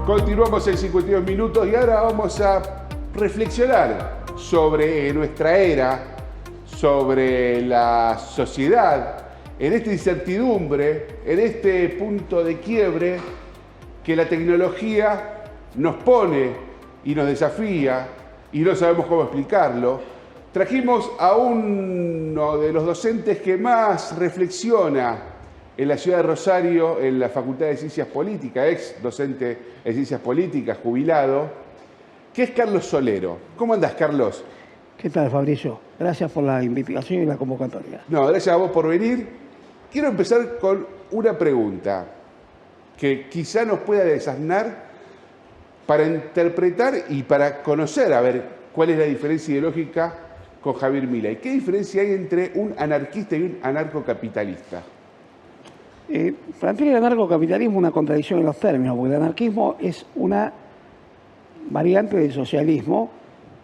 Continuamos en 52 minutos y ahora vamos a reflexionar sobre nuestra era, sobre la sociedad, en esta incertidumbre, en este punto de quiebre que la tecnología nos pone y nos desafía y no sabemos cómo explicarlo. Trajimos a uno de los docentes que más reflexiona en la ciudad de Rosario, en la Facultad de Ciencias Políticas, ex docente de Ciencias Políticas, jubilado, que es Carlos Solero. ¿Cómo andás, Carlos? ¿Qué tal, Fabricio? Gracias por la invitación y la convocatoria. No, gracias a vos por venir. Quiero empezar con una pregunta que quizá nos pueda desasnar para interpretar y para conocer, a ver, cuál es la diferencia ideológica con Javier Milei. ¿Qué diferencia hay entre un anarquista y un anarcocapitalista? Plantear el anarcocapitalismo es una contradicción en los términos, porque el anarquismo es una variante del socialismo,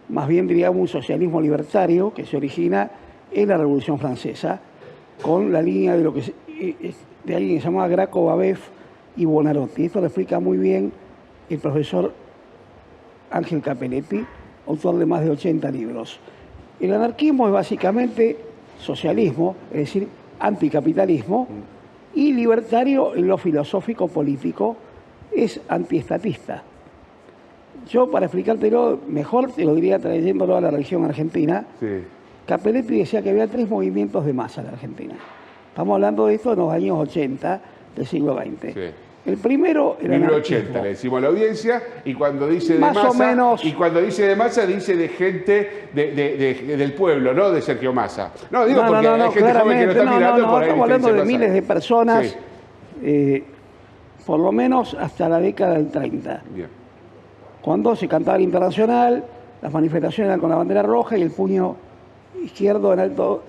más bien diríamos un socialismo libertario que se origina en la Revolución Francesa, con la línea de lo que de alguien que se llamaba Graco Babeuf y Buonarroti. Esto lo explica muy bien el profesor Ángel Capelletti, autor de más de 80 libros. El anarquismo es básicamente socialismo, es decir, anticapitalismo, y libertario en lo filosófico político es antiestatista. Yo, para explicártelo mejor, te lo diría trayéndolo a la región argentina. Sí. Capelletti decía que había 3 movimientos de masa en la Argentina. Estamos hablando de esto en los años 80 del siglo XX. Sí. El primero era 1980, le decimos a la audiencia, y cuando dice de más masa, o menos, y cuando dice de masa, dice de gente del pueblo, no de Sergio Massa. No, digo porque hay gente joven que lo está mirando por ahí. Estamos hablando de miles de personas, sí. Por lo menos hasta la década del 30. Bien. Cuando se cantaba el Internacional, las manifestaciones eran con la bandera roja y el puño izquierdo en alto,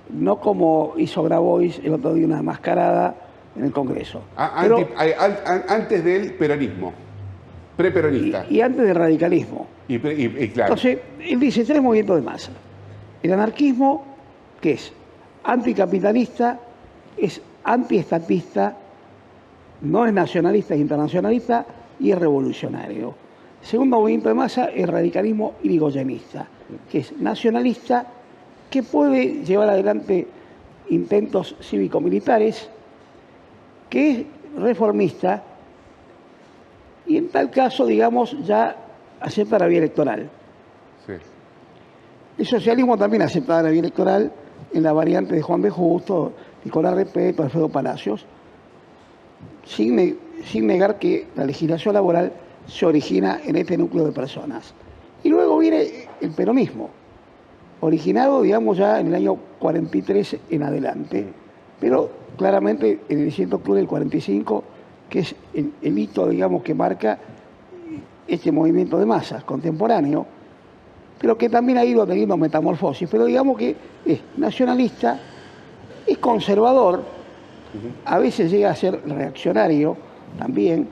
no como hizo Grabois el otro día, una mascarada en el Congreso. Antes del peronismo, preperonista. Y antes del radicalismo. Y claro. Entonces, él dice 3 movimientos de masa. El anarquismo, que es anticapitalista, es antiestatista, no es nacionalista, es internacionalista y es revolucionario. El segundo movimiento de masa es el radicalismo irigoyenista, que es nacionalista, que puede llevar adelante intentos cívico-militares, que es reformista y en tal caso, digamos, ya acepta la vía electoral. Sí. El socialismo también acepta la vía electoral en la variante de Juan B. Justo, Nicolás Repetto, Alfredo Palacios, sin negar que la legislación laboral se origina en este núcleo de personas. Y luego viene el peronismo, originado, digamos, ya en el año 43 en adelante, pero claramente en el 17 de octubre del 45, que es el hito, digamos, que marca este movimiento de masas contemporáneo, pero que también ha ido teniendo metamorfosis, pero digamos que es nacionalista, es conservador, a veces llega a ser reaccionario también,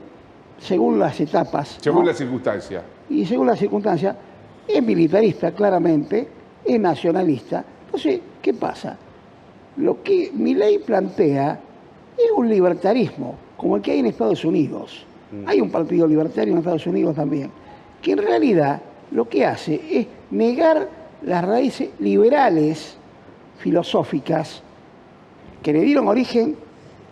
según las etapas. Según ¿no? la circunstancia. Y según las circunstancias, es militarista claramente, es nacionalista. Entonces, ¿qué pasa? Lo que Milei plantea es un libertarismo, como el que hay en Estados Unidos. Hay un partido libertario en Estados Unidos también, que en realidad lo que hace es negar las raíces liberales filosóficas que le dieron origen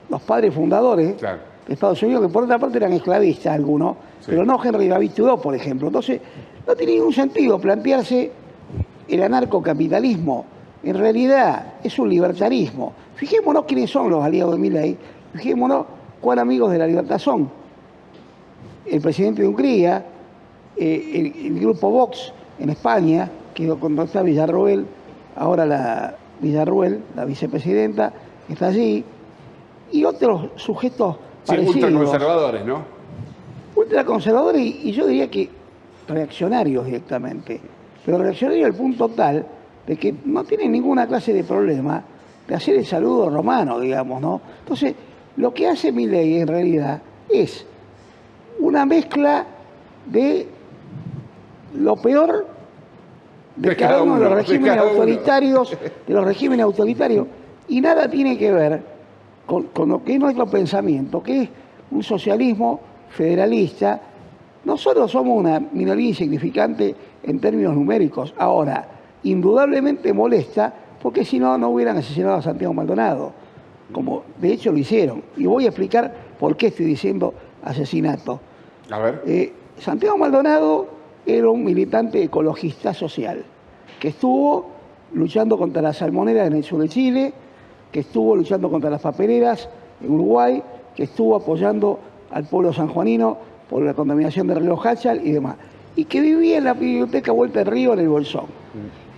los padres fundadores de Estados Unidos, que por otra parte eran esclavistas algunos, pero no Henry David Thoreau, por ejemplo. Entonces, no tiene ningún sentido plantearse el anarcocapitalismo. En realidad es un libertarismo. Fijémonos quiénes son los aliados de Milei, fijémonos cuán amigos de la libertad son. El presidente de Hungría, el grupo Vox en España, que cuando está Villarroel, ahora la vicepresidenta, está allí, y otros sujetos parecidos. Ultraconservadores, ¿no? Ultraconservadores y yo diría que reaccionarios directamente. Pero reaccionarios al punto tal de que no tienen ninguna clase de problema de hacer el saludo romano, digamos, ¿no? Entonces, lo que hace Milei en realidad es una mezcla de lo peor de cada uno de los regímenes autoritarios, y nada tiene que ver con lo que es nuestro pensamiento, que es un socialismo federalista. Nosotros somos una minoría insignificante en términos numéricos. Ahora, indudablemente molesta, porque si no, no hubieran asesinado a Santiago Maldonado, como de hecho lo hicieron. Y voy a explicar por qué estoy diciendo asesinato. A ver. Santiago Maldonado era un militante ecologista social, que estuvo luchando contra la salmonera en el sur de Chile, que estuvo luchando contra las papeleras en Uruguay, que estuvo apoyando al pueblo sanjuanino por la contaminación del río Hachal y demás, y que vivía en la biblioteca Vuelta del Río en el Bolsón,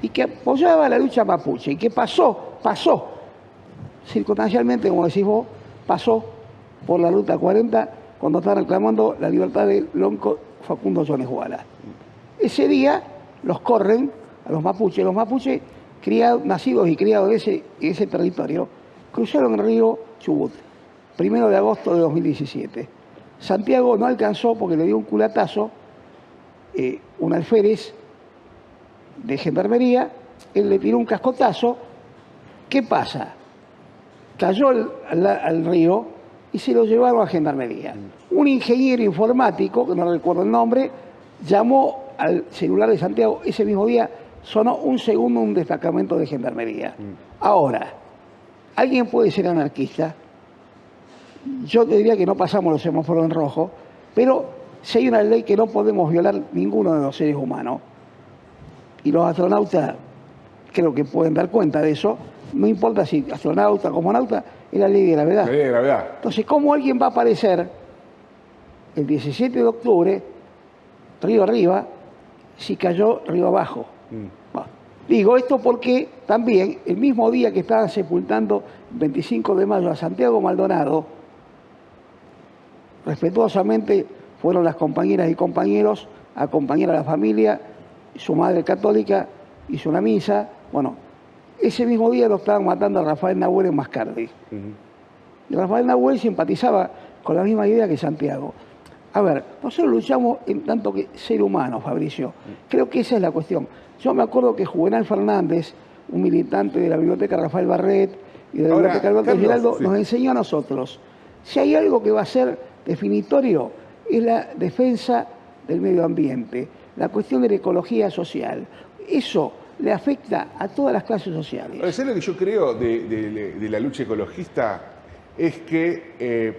y que apoyaba la lucha mapuche, y que pasó, circunstancialmente, como decís vos, pasó por la Ruta 40 cuando estaban reclamando la libertad del lonco Facundo Jones Guala. Ese día los corren a los mapuches nacidos y criados en ese territorio, cruzaron el río Chubut, 1 de agosto de 2017. Santiago no alcanzó porque le dio un culatazo, un alférez de gendarmería, él le tiró un cascotazo. ¿Qué pasa? Cayó al río y se lo llevaron a gendarmería. Un ingeniero informático, que no recuerdo el nombre, llamó al celular de Santiago. Ese mismo día sonó un segundo un destacamento de gendarmería. Ahora, ¿alguien puede ser anarquista? Yo te diría que no pasamos los semáforos en rojo, pero si hay una ley que no podemos violar ninguno de los seres humanos, y los astronautas creo que pueden dar cuenta de eso, no importa si astronauta, cosmonauta, es la ley de gravedad. La ley de gravedad. Entonces, ¿cómo alguien va a aparecer el 17 de octubre, río arriba, si cayó río abajo? Bueno, digo esto porque también, el mismo día que estaban sepultando, 25 de mayo, a Santiago Maldonado, respetuosamente fueron las compañeras y compañeros a acompañar a la familia, su madre católica hizo una misa. Bueno, ese mismo día lo estaban matando a Rafael Nahuel en Mascardi. Y Rafael Nahuel simpatizaba con la misma idea que Santiago. A ver, nosotros luchamos en tanto que ser humano, Fabricio. Creo que esa es la cuestión. Yo me acuerdo que Juvenal Fernández, un militante de la biblioteca Rafael Barret y de la biblioteca Alberto Giraldo, nos enseñó a nosotros, si hay algo que va a ser definitorio, es la defensa del medio ambiente, la cuestión de la ecología social. Eso le afecta a todas las clases sociales. ¿Sabes lo que yo creo de la lucha ecologista? Es que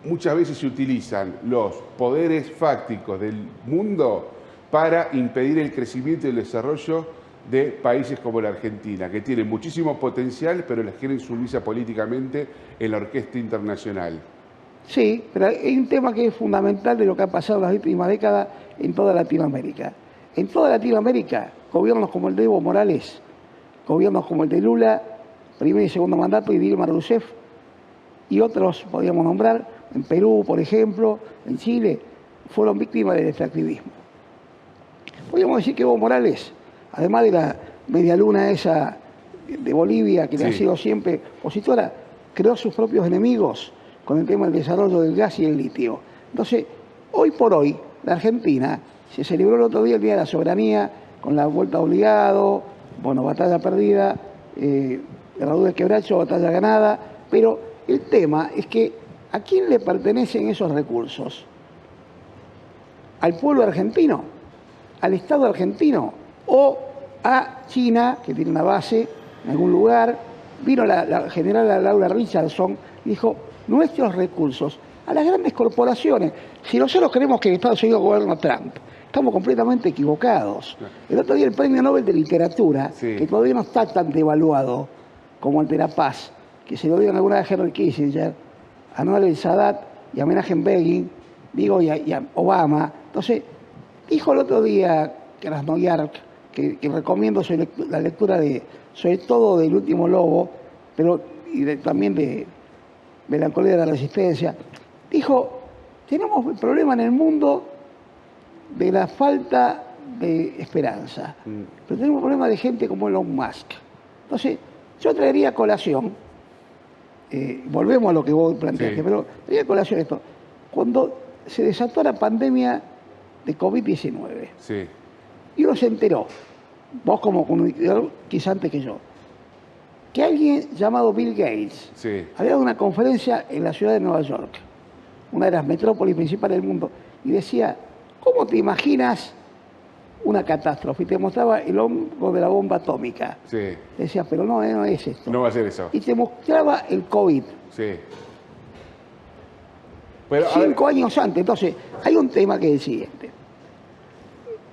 muchas veces se utilizan los poderes fácticos del mundo para impedir el crecimiento y el desarrollo de países como la Argentina, que tienen muchísimo potencial, pero las quieren sumisas políticamente en la orquesta internacional. Sí, pero hay un tema que es fundamental de lo que ha pasado en las últimas décadas en toda Latinoamérica. En toda Latinoamérica, gobiernos como el de Evo Morales, gobiernos como el de Lula, primer y segundo mandato, y Dilma Rousseff, y otros podríamos nombrar, en Perú, por ejemplo, en Chile, fueron víctimas del extractivismo. Podríamos decir que Evo Morales, además de la media luna esa de Bolivia, que le ha sido siempre opositora, creó sus propios enemigos con el tema del desarrollo del gas y el litio. Entonces, hoy por hoy, la Argentina se celebró el otro día el Día de la Soberanía, con la vuelta obligado, bueno, batalla perdida, Herradura de Quebracho, batalla ganada, pero el tema es que ¿a quién le pertenecen esos recursos? ¿Al pueblo argentino? ¿Al Estado argentino? ¿O a China, que tiene una base en algún lugar? Vino la general Laura Richardson y dijo, nuestros recursos a las grandes corporaciones. Si nosotros creemos que en Estados Unidos gobierna Trump, estamos completamente equivocados. El otro día el Premio Nobel de Literatura, que todavía no está tan devaluado como el de la Paz, que se lo dieron alguna vez a Henry Kissinger, a Anwar el Sadat y a Menachem Begin, y a Obama. Entonces, dijo el otro día Krasnoyark, que recomiendo la lectura sobre todo del Último Lobo, pero también de Melancolía de la Resistencia, dijo, tenemos el problema en el mundo de la falta de esperanza, pero tenemos un problema de gente como Elon Musk. Entonces, yo traería a colación, volvemos a lo que vos planteaste, pero traería a colación esto, cuando se desató la pandemia de COVID-19, y uno se enteró, vos como comunicador quizá antes que yo, que alguien llamado Bill Gates había dado una conferencia en la ciudad de Nueva York una de las metrópolis principales del mundo, y decía, ¿cómo te imaginas una catástrofe? Y te mostraba el hongo de la bomba atómica. Sí. Decía, pero no es esto. No va a ser eso. Y te mostraba el COVID. Sí. Pero, a ver, 5 años antes. Entonces, hay un tema que es el siguiente.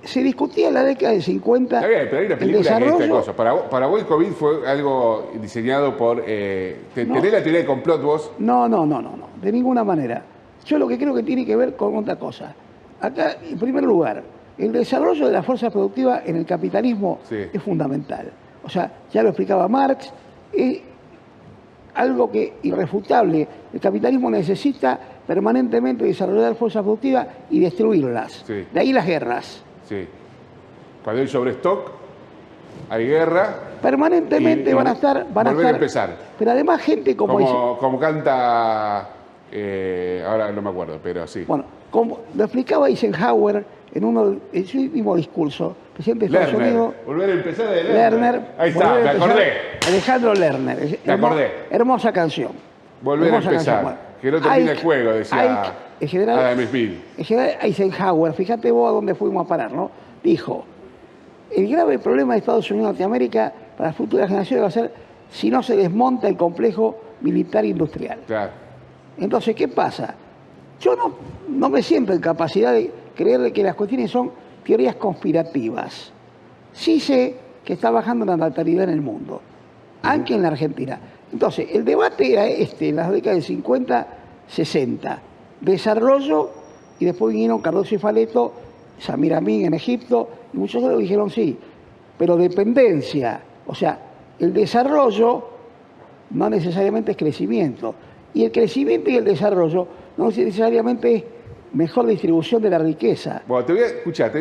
Se discutía en la década del 50 está bien, pero hay una el película que es esta desarrollo. cosa. Para vos el COVID fue algo diseñado por... ¿Tenés la teoría de complot vos? No, de ninguna manera. Yo lo que creo que tiene que ver con otra cosa. Acá, en primer lugar, el desarrollo de la fuerza productiva en el capitalismo Sí. es fundamental. O sea, ya lo explicaba Marx, es algo que irrefutable. El capitalismo necesita permanentemente desarrollar fuerzas productivas y destruirlas. Sí. De ahí las guerras. Sí. Cuando hay sobrestock, hay guerra. Permanentemente Y van a estar... volver a empezar. Pero además gente como dice... Como canta... ahora no me acuerdo, pero sí. Bueno, como lo explicaba Eisenhower en su último discurso, presidente de Estados Unidos, Volver a empezar de Lerner. Ahí está, volver a me empezar, acordé. Alejandro Lerner. Me acordé. Hermosa canción. Volver a Hermosa empezar. canción. Que no termine el juego, decía el general, Adam Smith. el general Eisenhower, fíjate vos a dónde fuimos a parar, ¿no? Dijo, el grave problema de Estados Unidos y Norteamérica para las futuras generaciones va a ser si no se desmonta el complejo militar industrial. Claro. Entonces, ¿qué pasa? Yo no me siento en capacidad de creerle que las cuestiones son teorías conspirativas. Sí sé que está bajando la natalidad en el mundo, aunque en la Argentina. Entonces, el debate era en las décadas del 50, 60. Desarrollo, y después vinieron Cardoso y Faleto, Samir Amin en Egipto, y muchos otros dijeron sí, pero dependencia. O sea, el desarrollo no necesariamente es crecimiento. Y el crecimiento y el desarrollo no necesariamente es mejor distribución de la riqueza. Bueno, te voy a escuchar,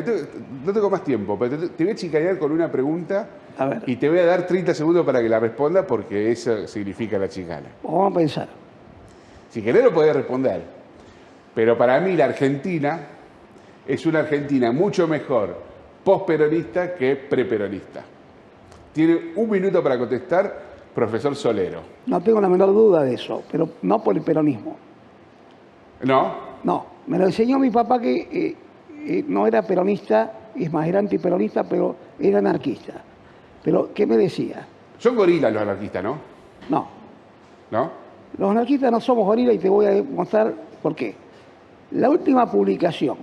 no tengo más tiempo, pero te voy a chicanear con una pregunta A ver. y te voy a dar 30 segundos para que la responda porque eso significa la chicana. Vamos a pensar. Si querés lo podés responder, pero para mí la Argentina es una Argentina mucho mejor posperonista que preperonista. Tiene un minuto para contestar, profesor Solero. No tengo la menor duda de eso, pero no por el peronismo. ¿No? No, me lo enseñó mi papá que no era peronista, es más, era antiperonista, pero era anarquista. Pero, ¿qué me decía? Son gorilas los anarquistas, ¿no? No, ¿No? los anarquistas no somos gorilas y te voy a demostrar por qué. La última publicación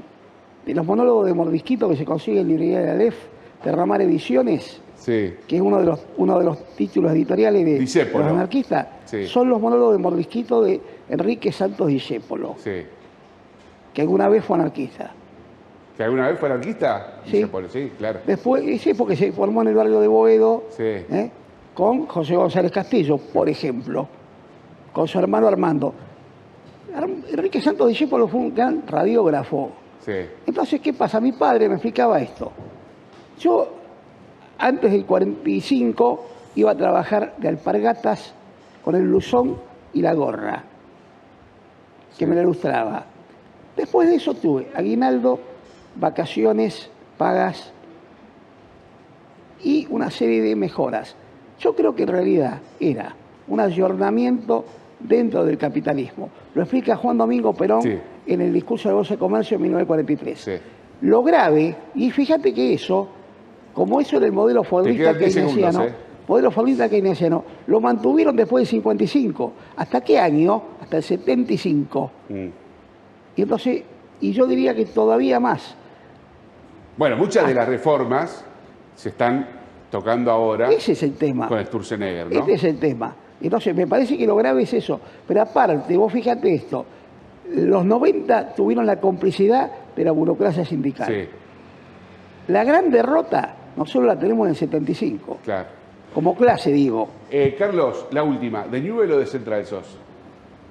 de los monólogos de Mordisquito que se consigue en librería de Aleph, Terramar Ediciones, Sí. que es uno de los títulos editoriales de Discépolo. los anarquistas, Sí. son los monólogos de Mordisquito de Enrique Santos Discépolo, Sí. que alguna vez fue anarquista. ¿Que alguna vez fue anarquista? Sí. Sí, claro. Después, sí, porque se formó en el barrio de Boedo, Sí. con José González Castillo, por ejemplo, con su hermano Armando. Enrique Santos Discépolo fue un gran radiógrafo. Sí. Entonces, ¿qué pasa? Mi padre me explicaba esto. Yo, antes del 45, iba a trabajar de alpargatas con el blusón y la gorra, que Sí. me la ilustraba. Después de eso tuve aguinaldo, vacaciones pagas y una serie de mejoras. Yo creo que en realidad era un ayornamiento dentro del capitalismo. Lo explica Juan Domingo Perón Sí. en el discurso de Bolsa de Comercio en 1943. Sí. Lo grave, y fíjate que eso, como eso era el modelo fordista quedan 10 keynesiano, segundos, modelo fordista keynesiano, lo mantuvieron después del 55. ¿Hasta qué año? Hasta el 75. Y entonces, y yo diría que todavía más. Bueno, muchas de las reformas se están tocando ahora Ese es el tema. con Sturzenegger, ¿no? Este es el tema. Entonces, me parece que lo grave es eso. Pero aparte, vos fíjate esto, los 90 tuvieron la complicidad de la burocracia sindical. Sí, La gran derrota no solo la tenemos en el 75, claro. como clase digo, Carlos, la última, ¿de Newell o de Central sos?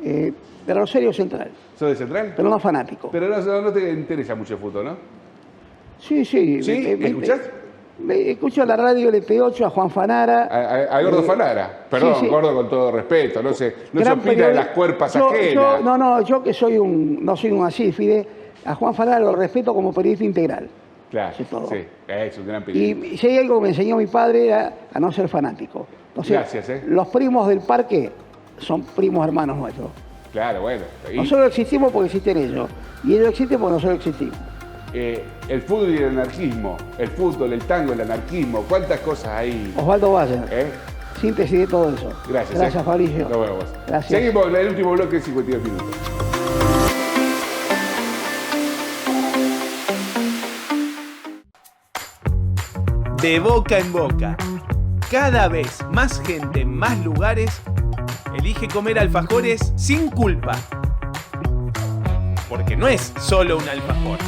de Rosario Central, ¿Sos de Central? pero no fanático. Pero no te interesa mucho el fútbol, ¿no? Sí, sí. ¿Sí? ¿Escuchás? Escucho a la radio LT8 a Juan Fanara. A Gordo Fanara. Perdón, sí. Gordo con todo respeto. No se Gran opina de periodista. las cuerpas Yo- ajenas. yo que no soy un asífide, a Juan Fanara lo respeto como periodista integral. Claro, Eso es todo. sí, es un gran periodista. Y si hay algo que me enseñó mi padre era a no ser fanático. Entonces, Gracias, los primos del parque son primos hermanos nuestros. Claro, bueno. Nosotros existimos porque existen ellos. Y ellos existen porque nosotros existimos. El fútbol y el anarquismo. El fútbol, el tango, el anarquismo. ¿Cuántas cosas hay? Osvaldo Bayer. Síntesis de todo eso. Gracias. Gracias, Fabricio. Nos vemos. Gracias. Seguimos en el último bloque de 52 minutos. De boca en boca. Cada vez más gente en más lugares elige comer alfajores sin culpa. Porque no es solo un alfajor.